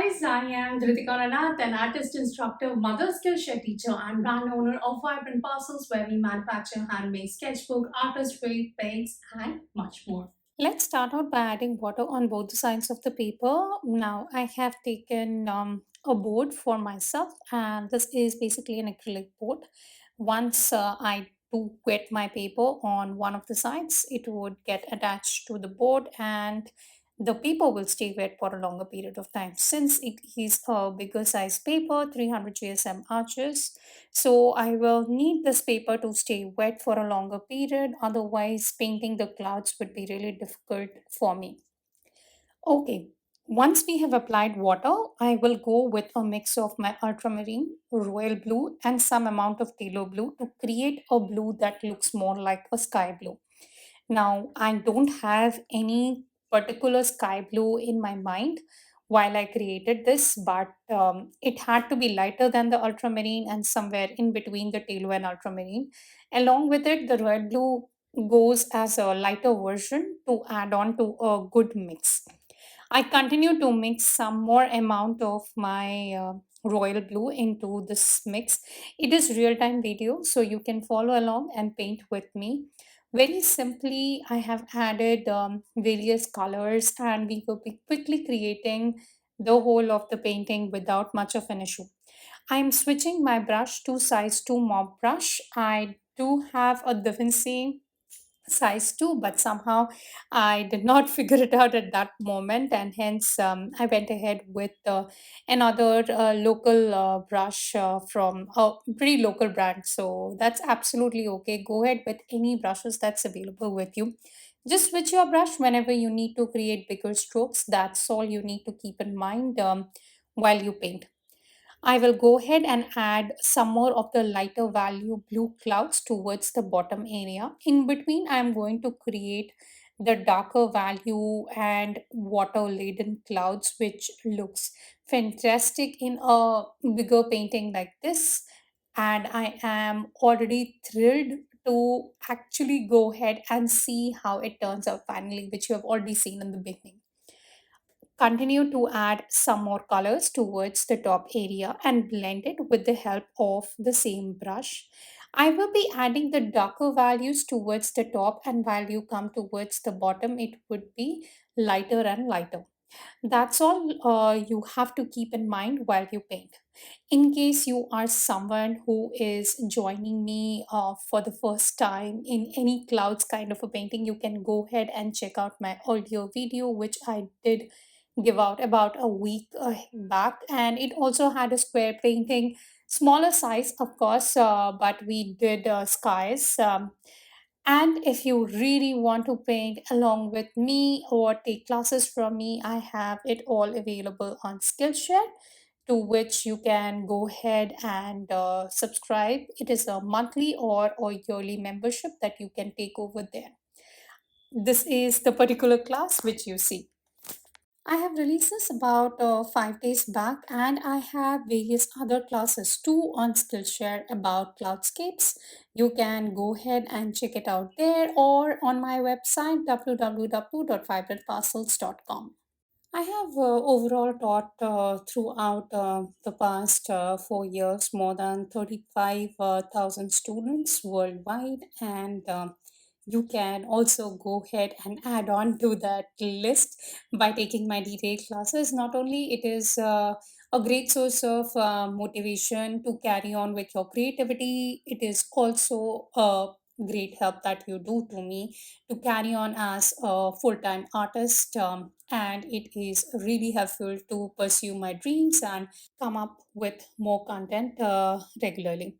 guys, I am Dhritika Ranath, an artist instructor, mother Skillshare teacher, and brand owner of Vibrant Parcels, where we manufacture handmade sketchbook, artist grade paints, and much more. Let's start out by adding water on both the sides of the paper. Now, I have taken a board for myself, and this is basically an acrylic board. Once I do wet my paper on one of the sides, it would get attached to the board and the paper will stay wet for a longer period of time. Since it is a bigger size paper, 300 GSM arches, so I will need this paper to stay wet for a longer period. Otherwise, painting the clouds would be really difficult for me. Okay, once we have applied water, I will go with a mix of my ultramarine, royal blue, and some amount of phthalo blue to create a blue that looks more like a sky blue. Now, I don't have any particular sky blue in my mind while I created this, but it had to be lighter than the ultramarine and somewhere in between the phthalo and ultramarine. Along with it, the red blue goes as a lighter version to add on to a good mix. I continue to mix some more amount of my royal blue into this mix. It is real time video, so you can follow along and paint with me. Very simply, I have added various colors, and we will be quickly creating the whole of the painting without much of an issue. I'm switching my brush to size 2 mop brush. I do have a Da Vinci size 2, but somehow I did not figure it out at that moment, and hence I went ahead with another local brush from a pretty local brand. So that's absolutely okay. Go ahead with any brushes that's available with you. Just switch your brush whenever you need to create bigger strokes. That's all you need to keep in mind while you paint. I will go ahead and add some more of the lighter value blue clouds towards the bottom area. In between, I am going to create the darker value and water laden clouds, which looks fantastic in a bigger painting like this. And I am already thrilled to actually go ahead and see how it turns out finally, which you have already seen in the beginning. Continue to add some more colors towards the top area and blend it with the help of the same brush. I will be adding the darker values towards the top, and while you come towards the bottom, it would be lighter and lighter. That's all you have to keep in mind while you paint. In case you are someone who is joining me for the first time in any clouds kind of a painting, you can go ahead and check out my earlier video, which I did give out about a week back. And it also had a square painting, smaller size, of course, but we did skies. And if you really want to paint along with me or take classes from me, I have it all available on Skillshare, to which you can go ahead and subscribe. It is a monthly or a yearly membership that you can take over there. This is the particular class which you see. I have released this about 5 days back, and I have various other classes too on Skillshare about cloudscapes. You can go ahead and check it out there or on my website www.vibrantparcels.com. I have overall taught throughout the past 4 years more than 35,000 students worldwide, and you can also go ahead and add on to that list by taking my detailed classes. Not only it is a great source of motivation to carry on with your creativity, it is also a great help that you do to me to carry on as a full-time artist, and it is really helpful to pursue my dreams and come up with more content regularly.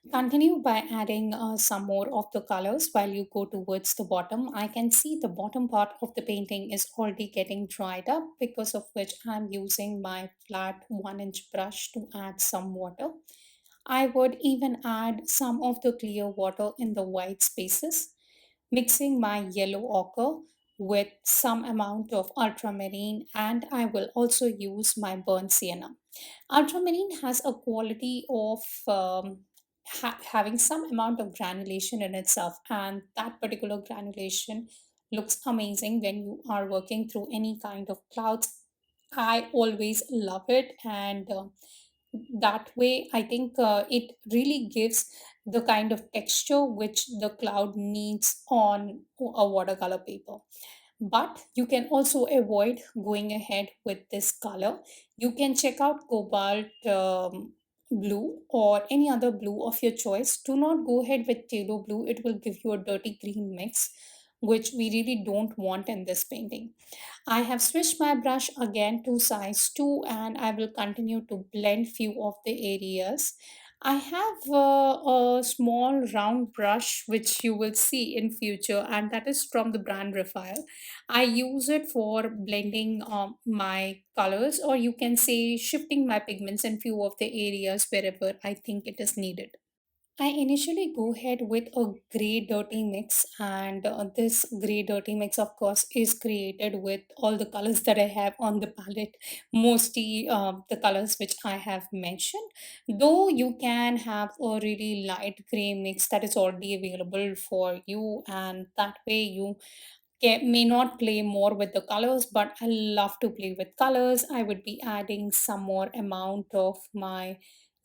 Continue by adding some more of the colors while you go towards the bottom. I can see the bottom part of the painting is already getting dried up, because of which I'm using my flat 1-inch brush to add some water. I would even add some of the clear water in the white spaces, mixing my yellow ochre with some amount of ultramarine, and I will also use my burnt sienna. Ultramarine has a quality of having some amount of granulation in itself, and that particular granulation looks amazing when you are working through any kind of clouds I always love it, and that way I think it really gives the kind of texture which the cloud needs on a watercolor paper. But you can also avoid going ahead with this color. You can check out cobalt blue or any other blue of your choice. Do not go ahead with phthalo blue, it will give you a dirty green mix, which we really don't want in this painting. I have switched my brush again to size 2, and I will continue to blend few of the areas. I have a small round brush which you will see in future, and that is from the brand Raphael. I use it for blending my colors, or you can say shifting my pigments in few of the areas wherever I think it is needed. I initially go ahead with a gray dirty mix, and this gray dirty mix, of course, is created with all the colors that I have on the palette, mostly the colors which I have mentioned. Though you can have a really light gray mix that is already available for you, and that way you may not play more with the colors, but I love to play with colors. I would be adding some more amount of my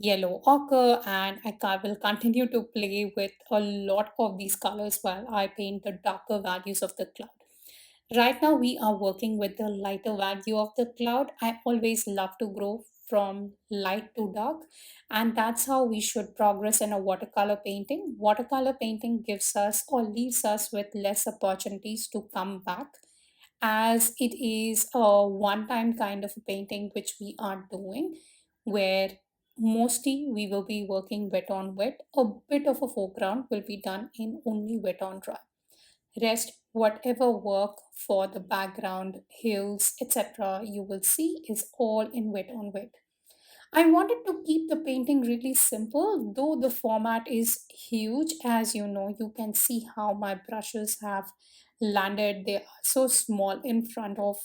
yellow ochre, and will continue to play with a lot of these colors while I paint the darker values of the cloud. Right now, we are working with the lighter value of the cloud. I always love to grow from light to dark, and that's how we should progress in a watercolor painting. Watercolor painting gives us or leaves us with less opportunities to come back, as it is a one time kind of a painting which we are doing, where mostly we will be working wet on wet. A bit of a foreground will be done in only wet on dry. Rest, whatever work for the background, hills, etc., you will see is all in wet on wet. I wanted to keep the painting really simple, though the format is huge. As you know, you can see how my brushes have landed. They are so small in front of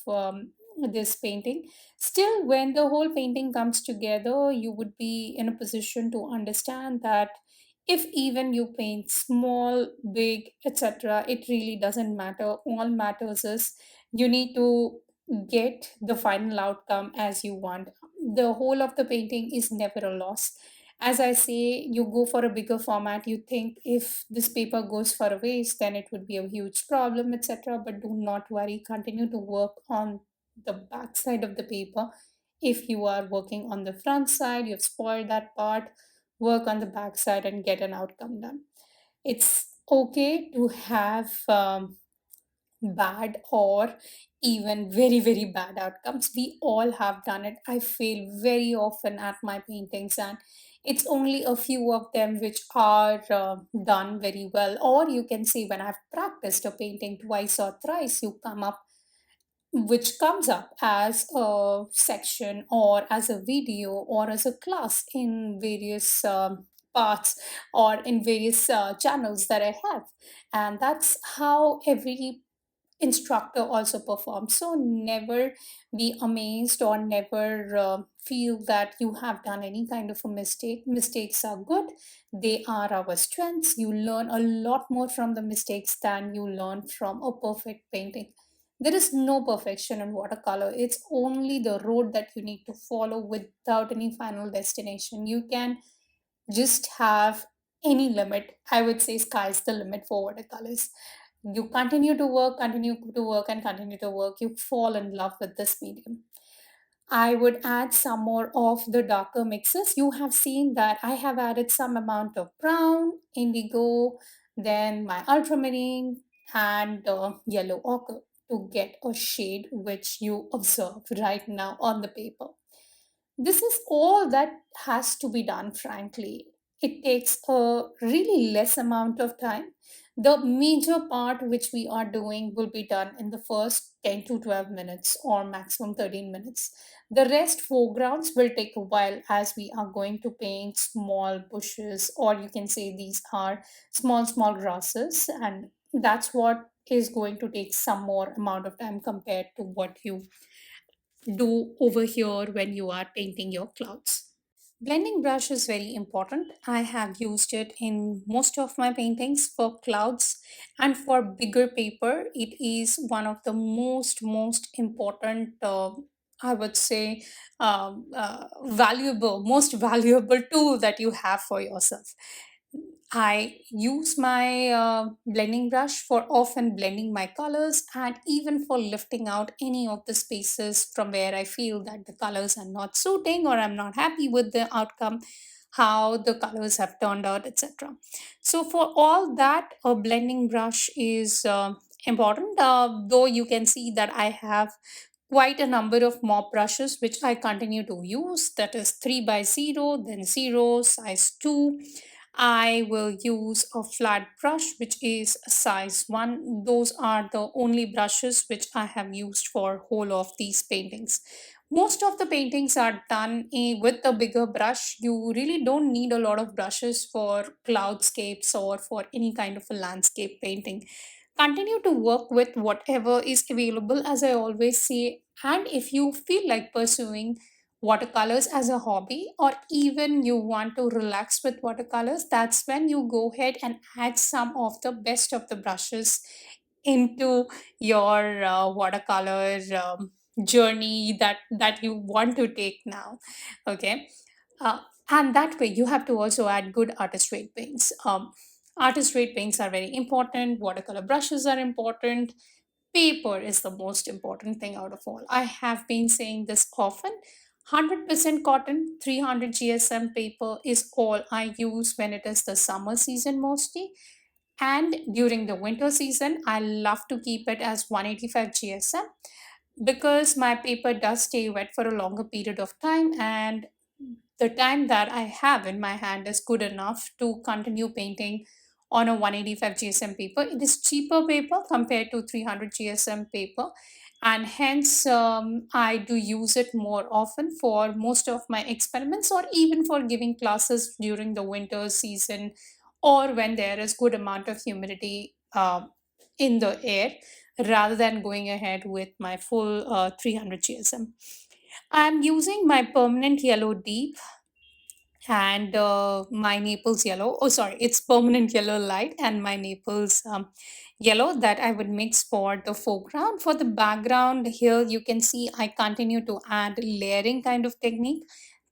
this painting. Still, when the whole painting comes together, you would be in a position to understand that if even you paint small, big, etc., it really doesn't matter. All matters is you need to get the final outcome as you want. The whole of the painting is never a loss. As I say, you go for a bigger format, you think if this paper goes for a waste, then it would be a huge problem, etc. But do not worry, continue to work on the back side of the paper. If you are working on the front side, you've spoiled that part, work on the back side and get an outcome done. It's okay to have bad or even very, very bad outcomes. We all have done it. I fail very often at my paintings, and it's only a few of them which are done very well. Or you can say, when I've practiced a painting twice or thrice, you come up which comes up as a section or as a video or as a class in various parts or in various channels that I have. And that's how every instructor also performs. So never be amazed or never feel that you have done any kind of a mistake. Mistakes are good, they are our strengths. You learn a lot more from the mistakes than you learn from a perfect painting. There is no perfection in watercolor. It's only the road that you need to follow without any final destination. You can just have any limit. I would say sky's the limit for watercolors. You continue to work, and continue to work. You fall in love with this medium. I would add some more of the darker mixes. You have seen that I have added some amount of brown, indigo, then my ultramarine, and yellow ochre to get a shade which you observe right now on the paper. This is all that has to be done, frankly. It takes a really less amount of time. The major part which we are doing will be done in the first 10 to 12 minutes or maximum 13 minutes. The rest foregrounds will take a while, as we are going to paint small bushes, or you can say these are small grasses, and that's what is going to take some more amount of time compared to what you do over here when you are painting your clouds. Blending brush is very important. I have used it in most of my paintings for clouds, and for bigger paper. It is one of the most important I would say, valuable, most valuable tool that you have for yourself. I use my blending brush for often blending my colors and even for lifting out any of the spaces from where I feel that the colors are not suiting or I'm not happy with the outcome, how the colors have turned out, etc. So, for all that, a blending brush is important, though you can see that I have quite a number of mop brushes which I continue to use. That is 3 by 0, then 0, size 2. I will use a flat brush which is size 1. Those are the only brushes which I have used for whole of these paintings. Most of the paintings are done with a bigger brush. You really don't need a lot of brushes for cloudscapes or for any kind of a landscape painting. Continue to work with whatever is available, as I always say. And if you feel like pursuing watercolors as a hobby, or even you want to relax with watercolors, that's when you go ahead and add some of the best of the brushes into your watercolor journey that you want to take now. Okay. uh, and that way you have to also add good artist rate paints. Artist rate paints are very important, watercolor brushes are important, paper is the most important thing out of all. I have been saying this often. 100% cotton, 300 GSM paper is all I use when it is the summer season mostly. And during the winter season, I love to keep it as 185 GSM because my paper does stay wet for a longer period of time, and the time that I have in my hand is good enough to continue painting on a 185 GSM paper. It is cheaper paper compared to 300 GSM paper, and hence I do use it more often for most of my experiments, or even for giving classes during the winter season, or when there is good amount of humidity in the air, rather than going ahead with my full 300 GSM. I'm using my permanent yellow deep and my Naples yellow. Oh, sorry, it's permanent yellow light and my Naples yellow that I would mix for the foreground. For the background, here you can see I continue to add layering kind of technique.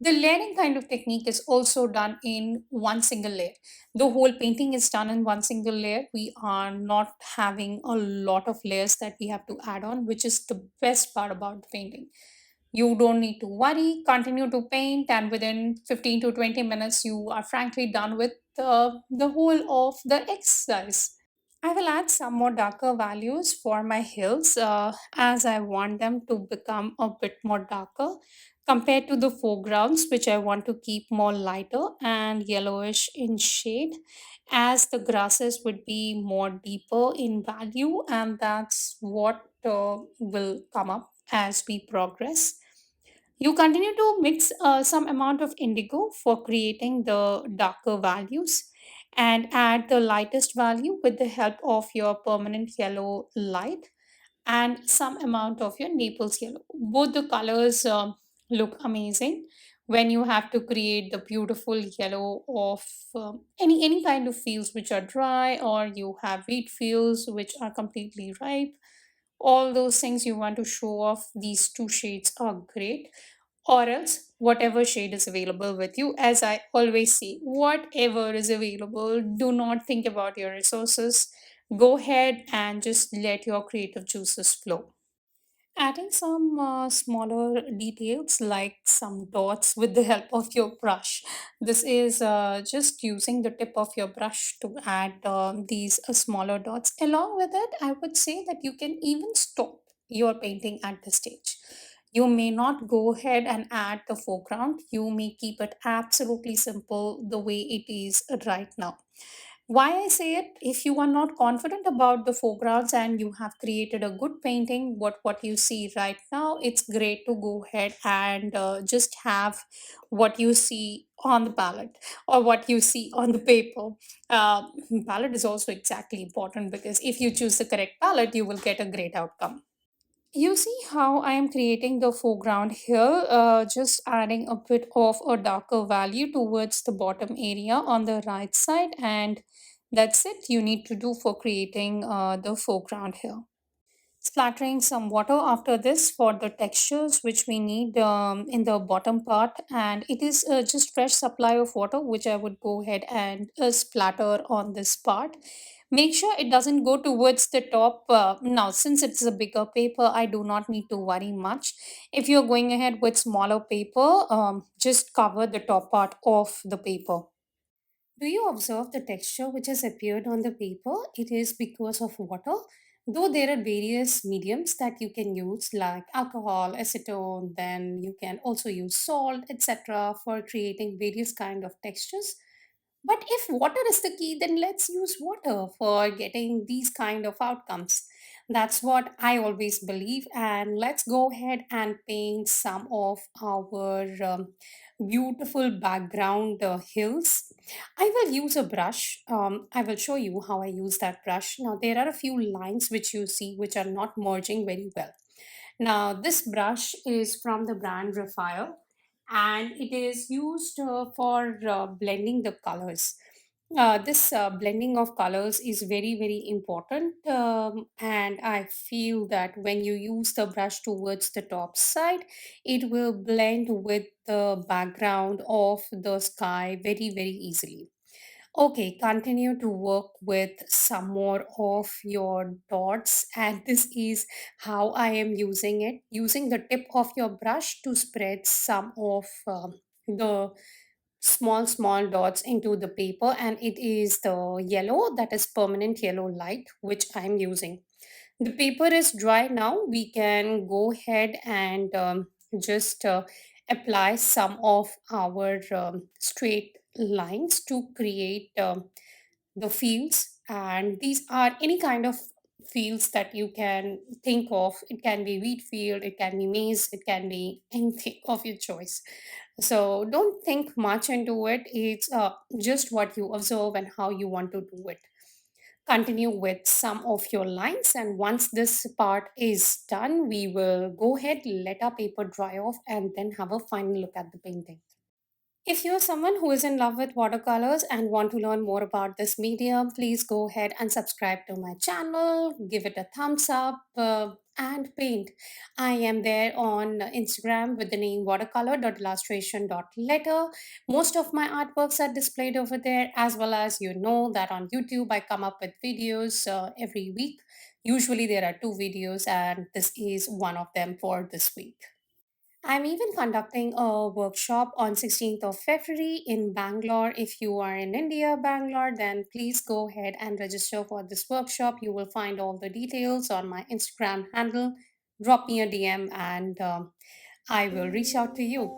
The layering kind of technique is also done in one single layer. The whole painting is done in one single layer. We are not having a lot of layers that we have to add on, which is the best part about the painting. You don't need to worry, continue to paint, and within 15 to 20 minutes, you are frankly done with the whole of the exercise. I will add some more darker values for my hills as I want them to become a bit more darker compared to the foregrounds, which I want to keep more lighter and yellowish in shade, as the grasses would be more deeper in value, and that's what will come up as we progress. You continue to mix some amount of indigo for creating the darker values, and add the lightest value with the help of your permanent yellow light and some amount of your Naples yellow. Both the colors look amazing when you have to create the beautiful yellow of any kind of fields which are dry, or you have wheat fields which are completely ripe. All those things you want to show off, these two shades are great. Or else whatever shade is available with you. As I always say, whatever is available, do not think about your resources. Go ahead and just let your creative juices flow. Adding some smaller details like some dots with the help of your brush. This is just using the tip of your brush to add these smaller dots. Along with it, I would say that you can even stop your painting at this stage. You may not go ahead and add the foreground. You may keep it absolutely simple the way it is right now. Why I say it, if you are not confident about the foregrounds and you have created a good painting, what you see right now, it's great to go ahead and just have what you see on the palette or what you see on the paper. uh, Palette is also exactly important, because if you choose the correct palette, you will get a great outcome. You see how I am creating the foreground here, just adding a bit of a darker value towards the bottom area on the right side, and that's it you need to do for creating the foreground here. Splattering some water after this for the textures which we need in the bottom part, and it is just fresh supply of water which I would go ahead and splatter on this part. Make sure it doesn't go towards the top. Now since it's a bigger paper, I do not need to worry much. If you're going ahead with smaller paper, just cover the top part of the paper. Do you observe the texture which has appeared on the paper? It is because of water. Though there are various mediums that you can use like alcohol, acetone, then you can also use salt, etc. for creating various kind of textures. But if water is the key, then let's use water for getting these kind of outcomes. That's what I always believe. And let's go ahead and paint some of our beautiful background hills. I will use a brush. I will show you how I use that brush. Now, there are a few lines which you see which are not merging very well. Now, this brush is from the brand Raphael, and it is used for blending the colors. This blending of colors is very, very important. And I feel that when you use the brush towards the top side, it will blend with the background of the sky very, very easily. Okay, continue to work with some more of your dots, and this is how I am using it. Using the tip of your brush to spread some of the small dots into the paper, and it is the yellow, that is permanent yellow light, which I'm using. The paper is dry now. We can go ahead and just apply some of our straight lines to create the fields. And these are any kind of fields that you can think of. It can be wheat field, it can be maize, it can be anything of your choice. So don't think much into it. It's just what you observe and how you want to do it. Continue with some of your lines, and once this part is done, we will go ahead, let our paper dry off, and then have a final look at the painting. If you're someone who is in love with watercolors and want to learn more about this medium, please go ahead and subscribe to my channel, give it a thumbs up, and paint. I am there on Instagram with the name watercolor.illustration.letter. Most of my artworks are displayed over there, as well as you know that on YouTube I come up with videos every week. Usually there are two videos, and this is one of them for this week. I'm even conducting a workshop on 16th of February in Bangalore. If you are in India, Bangalore, then please go ahead and register for this workshop. You will find all the details on my Instagram handle. Drop me a DM, and I will reach out to you.